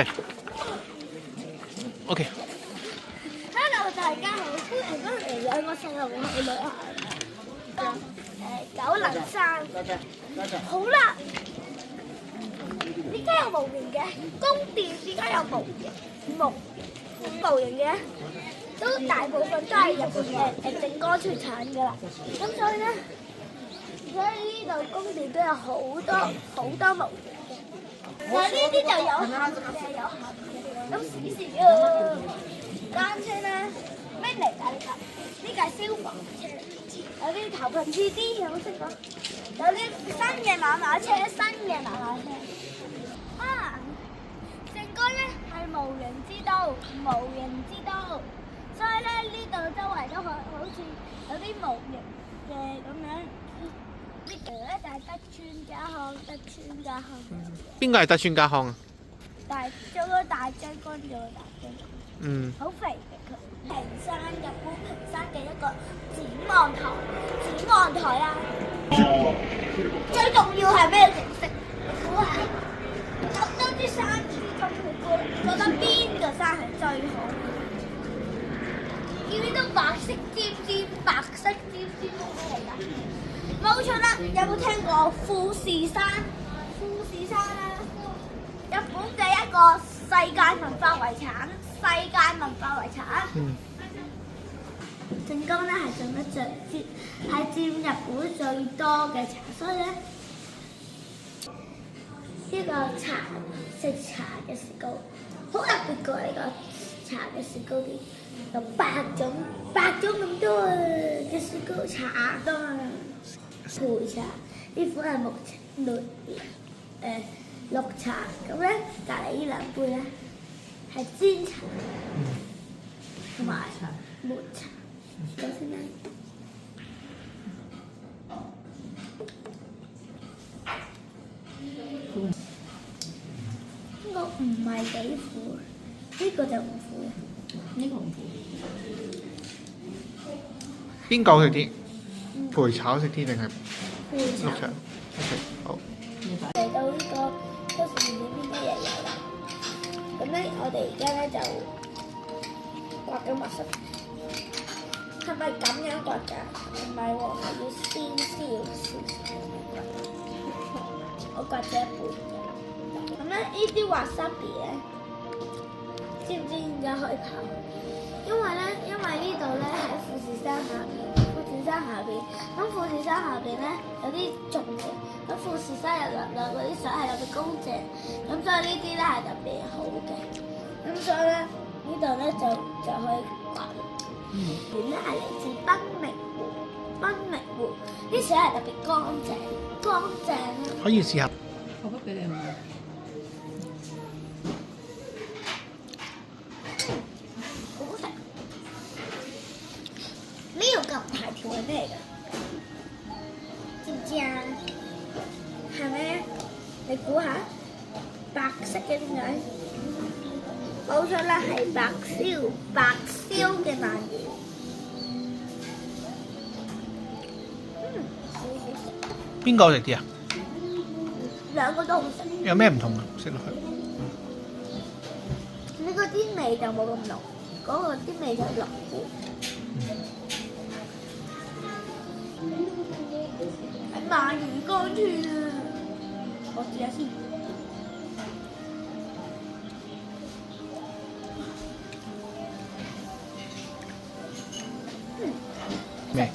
食。OK。Hello，大家好，歡迎翻嚟兩個細路去旅行。九能山。好啦，點解有模型嘅？宮殿點解有模型嘅？都大部分都係日本靜岡出產㗎啦。咁所以咧，呢度宮殿都有好多模型嘅。但係呢啲就有限嘅，咁時時單車咧，咩嚟㗎？呢架消防車，有啲頭噴 3D 有冇識講？有啲新嘅馬馬車。啊！靜岡咧係無人之都，所以咧呢度周圍都好似有啲模型嘅咁樣。呢度咧就係德川家康。邊個係德川家康啊？做咗大將軍。好肥嘅佢。日本平山嘅一個展望台啊！最重要係咩景色？估下，咁多啲山柱咁，你覺得邊個山係最好？見唔見到白色尖尖係咩嚟㗎？冇錯啦！有冇聽過富士山？啦，日本嘅一個世界文化遺產。靜岡咧係種得係佔日本最多嘅茶，所以咧呢個食茶嘅雪糕好特別㗎。呢個茶嘅雪糕店有8種咁多嘅雪糕茶多啊！焙茶呢款係綠茶，咁咧隔離呢兩杯咧係煎茶同埋抹茶。咁先啦。呢個唔係幾苦，呢個就唔苦。呢個唔苦。邊個好食啲？焙茶好食啲定係綠茶？OK， 好。嚟到呢個超市裏邊啲嘢有啦。咁咧，我哋而家咧就刮緊墨汁。係咪咁樣刮㗎？唔係喎，係要先燒。我刮咗一半。咁咧，呢啲滑沙比咧，知唔知點解可以跑？因為呢度咧喺富士山下邊。咁富士山下邊咧有啲種嘅，咁富士山有兩嗰啲水係特別乾淨，咁所以呢啲咧係特別好嘅。咁所以咧呢度咧就可以刮。原來係嚟自濱明湖，啲水係特別乾淨啊！可以試下。我俾你買。好食。呢個咁大條係咩嚟㗎？知唔知啊？係咩？你估下？白色嘅點解？冇錯啦，係白燒嘅鰻魚。邊個好食啲啊？兩個都好食。有咩唔同啊？食落去。呢個啲味就冇咁濃，嗰個啲味就濃啲。係鰻魚乾串啊！我試下先。咩？